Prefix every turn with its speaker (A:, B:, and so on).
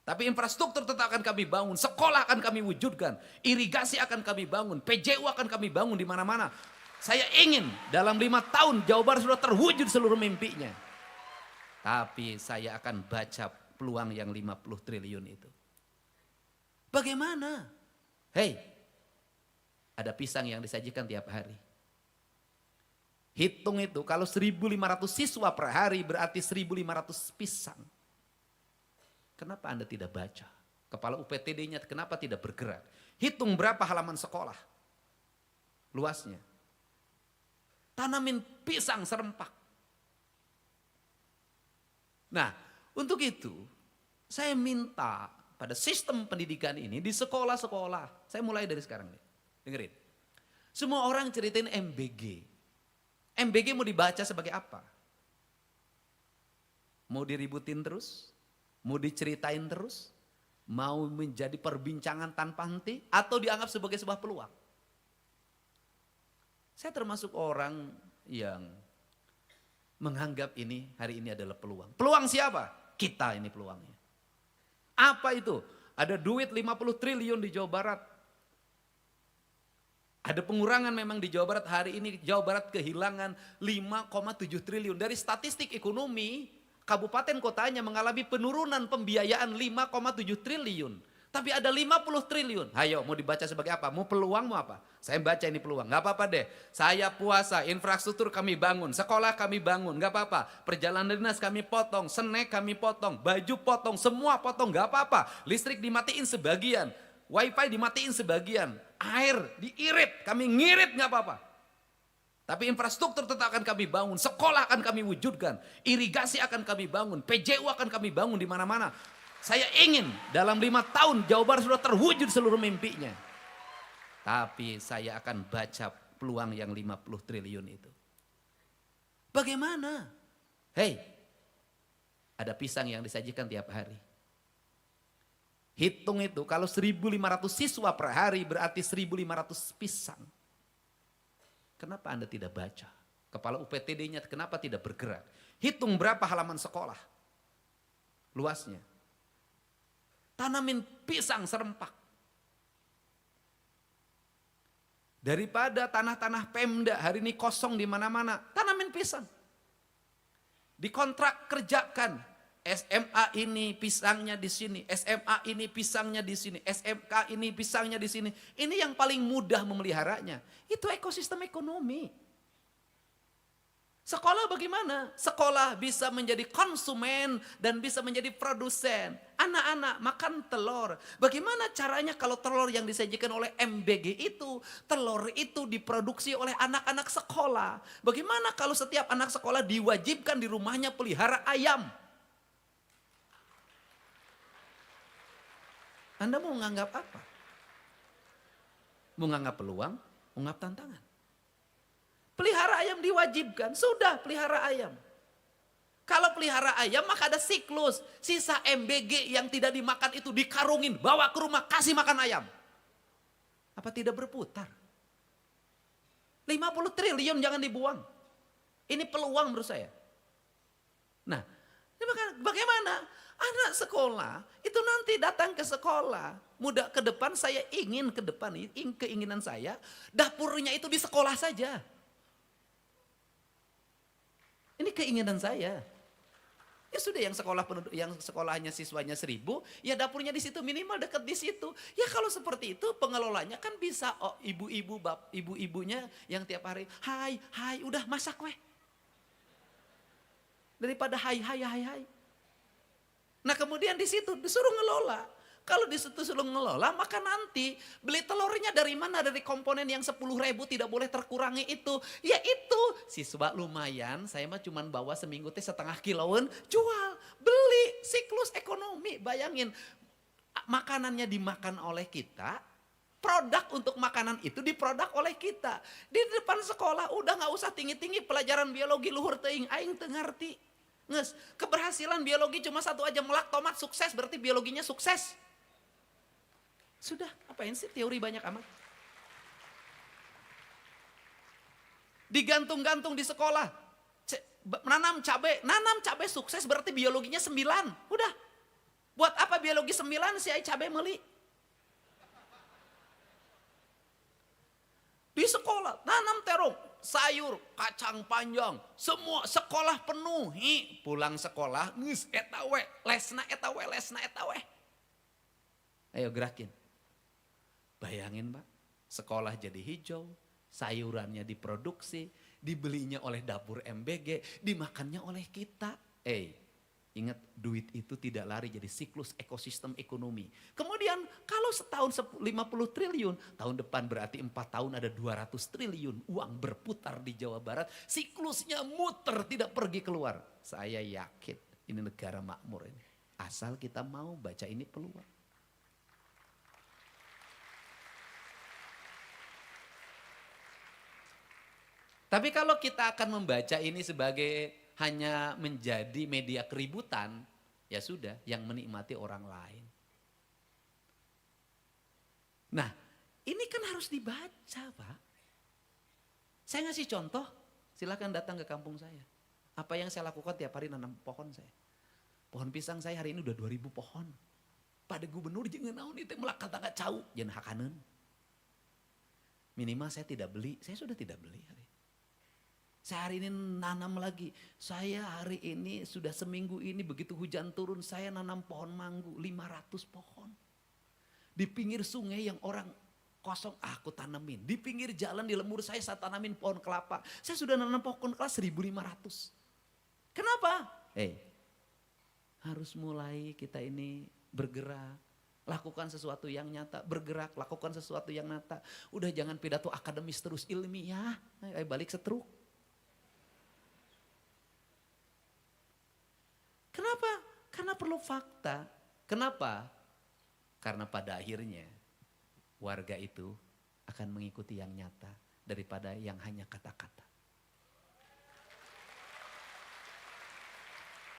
A: Tapi infrastruktur tetap akan kami bangun, sekolah akan kami wujudkan, irigasi akan kami bangun, PJU akan kami bangun di mana-mana. Saya ingin dalam 5 tahun Jawa Barat sudah terwujud seluruh mimpinya. Tapi saya akan baca peluang yang 50 triliun itu. Bagaimana? Hei, ada pisang yang disajikan tiap hari. Hitung itu kalau 1.500 siswa per hari berarti 1.500 pisang. Kenapa Anda tidak baca? Kepala UPTD-nya kenapa tidak bergerak? Hitung berapa halaman sekolah. Luasnya. Tanamin pisang serempak. Nah, untuk itu saya minta pada sistem pendidikan ini di sekolah-sekolah. Saya mulai dari sekarang nih. Dengerin. Semua orang ceritain MBG. MBG mau dibaca sebagai apa? Mau diributin terus? Mau diceritain terus? Mau menjadi perbincangan tanpa henti? Atau dianggap sebagai sebuah peluang? Saya termasuk orang yang menganggap ini hari ini adalah peluang. Peluang siapa? Kita ini peluangnya. Apa itu? Ada duit 50 triliun di Jawa Barat. Ada pengurangan memang di Jawa Barat. Hari ini Jawa Barat kehilangan 5,7 triliun. Dari statistik ekonomi, kabupaten kotanya mengalami penurunan pembiayaan 5,7 triliun. Tapi ada 50 triliun. Ayo mau dibaca sebagai apa? Mau peluang mau apa? Saya baca ini peluang. Gak apa-apa deh. Saya puasa, infrastruktur kami bangun, sekolah kami bangun. Gak apa-apa. Perjalanan dinas kami potong, snack kami potong, baju potong, semua potong. Gak apa-apa. Listrik dimatiin sebagian. Wifi dimatiin sebagian. Air diirit. Kami ngirit gak apa-apa. Tapi infrastruktur tetap akan kami bangun. Sekolah akan kami wujudkan. Irigasi akan kami bangun. PJU akan kami bangun di mana-mana. Saya ingin dalam 5 tahun Jawa Barat sudah terwujud seluruh mimpinya. Tapi saya akan baca peluang yang 50 triliun itu. Bagaimana? Hei, ada pisang yang disajikan tiap hari. Hitung itu kalau 1.500 siswa per hari berarti 1.500 pisang. Kenapa Anda tidak baca? Kepala UPTD-nya kenapa tidak bergerak? Hitung berapa halaman sekolah. Luasnya. Tanamin pisang serempak. Daripada tanah-tanah Pemda hari ini kosong di mana-mana, tanamin pisang. Dikontrak kerjakan. SMA ini pisangnya di sini, SMA ini pisangnya di sini, SMK ini pisangnya di sini. Ini yang paling mudah memeliharanya. Itu ekosistem ekonomi. Sekolah bagaimana? Sekolah bisa menjadi konsumen dan bisa menjadi produsen. Anak-anak makan telur. Bagaimana caranya kalau telur yang disajikan oleh MBG itu, telur itu diproduksi oleh anak-anak sekolah. Bagaimana kalau setiap anak sekolah diwajibkan di rumahnya pelihara ayam? Anda mau menganggap apa? Mau menganggap peluang, mau menganggap tantangan. Pelihara ayam diwajibkan, sudah pelihara ayam. Kalau pelihara ayam maka ada siklus. Sisa MBG yang tidak dimakan itu dikarungin, bawa ke rumah, kasih makan ayam. Apa tidak berputar? 50 triliun jangan dibuang. Ini peluang menurut saya. Nah, bagaimana? Anak sekolah itu nanti datang ke sekolah. Mudah ke depan saya ingin ke depan, keinginan saya dapurnya itu di sekolah saja. Ini keinginan saya. Ya sudah yang sekolahnya siswanya 1.000, ya dapurnya di situ minimal dekat di situ. Ya kalau seperti itu pengelolanya kan bisa ibu-ibunya yang tiap hari, hai, udah masak weh. Daripada hai. Nah kemudian di situ disuruh ngelola. Kalau di situ suruh ngelola maka nanti beli telurnya dari mana? Dari komponen yang 10.000 tidak boleh terkurangi itu. Ya itu siswa lumayan, saya mah cuman bawa seminggu teh setengah kiloan, jual, beli, siklus ekonomi. Bayangin makanannya dimakan oleh kita, produk untuk makanan itu diproduk oleh kita. Di depan sekolah udah gak usah tinggi-tinggi pelajaran biologi luhur teuing, aing teu ngarti. Nges, keberhasilan biologi cuma satu aja, melak tomat sukses berarti biologinya sukses. Sudah, apain sih teori banyak amat. Digantung-gantung di sekolah. nanam cabai sukses berarti biologinya 9. Udah. Buat apa sekolah biologi 9 si ai cabe meuli. Di sekolah nanam terong, sayur, kacang panjang, semua sekolah penuh. Pulang sekolah geus eta we, lesna eta we, lesna eta we. Ayo gerakin. Bayangin Pak, sekolah jadi hijau, sayurannya diproduksi, dibelinya oleh dapur MBG, dimakannya oleh kita. Ingat duit itu tidak lari jadi siklus ekosistem ekonomi. Kemudian kalau setahun 50 triliun, tahun depan berarti 4 tahun ada 200 triliun uang berputar di Jawa Barat. Siklusnya muter tidak pergi keluar. Saya yakin ini negara makmur ini. Asal kita mau baca ini peluang. Tapi kalau kita akan membaca ini sebagai hanya menjadi media keributan, ya sudah, yang menikmati orang lain. Nah, ini kan harus dibaca, Pak. Saya ngasih contoh, silakan datang ke kampung saya. Apa yang saya lakukan tiap hari nanam pohon saya. Pohon pisang saya hari ini udah 2000 pohon. Pada gubernur jangan naon itu melak kata cau, jangan hakaneun. Minimal saya tidak beli, saya sudah tidak beli hari. Saya hari ini nanam lagi. Saya hari ini sudah seminggu ini begitu hujan turun saya nanam pohon manggu 500 pohon. Di pinggir sungai yang orang kosong aku tanemin. Di pinggir jalan di lembur saya tanamin pohon kelapa. Saya sudah nanam pohon kelapa 1500. Kenapa? Harus mulai kita ini bergerak. Lakukan sesuatu yang nyata, bergerak, lakukan sesuatu yang nyata. Udah jangan pidato akademis terus ilmiah. Balik setruk. Kenapa? Karena perlu fakta. Kenapa? Karena pada akhirnya warga itu akan mengikuti yang nyata daripada yang hanya kata-kata.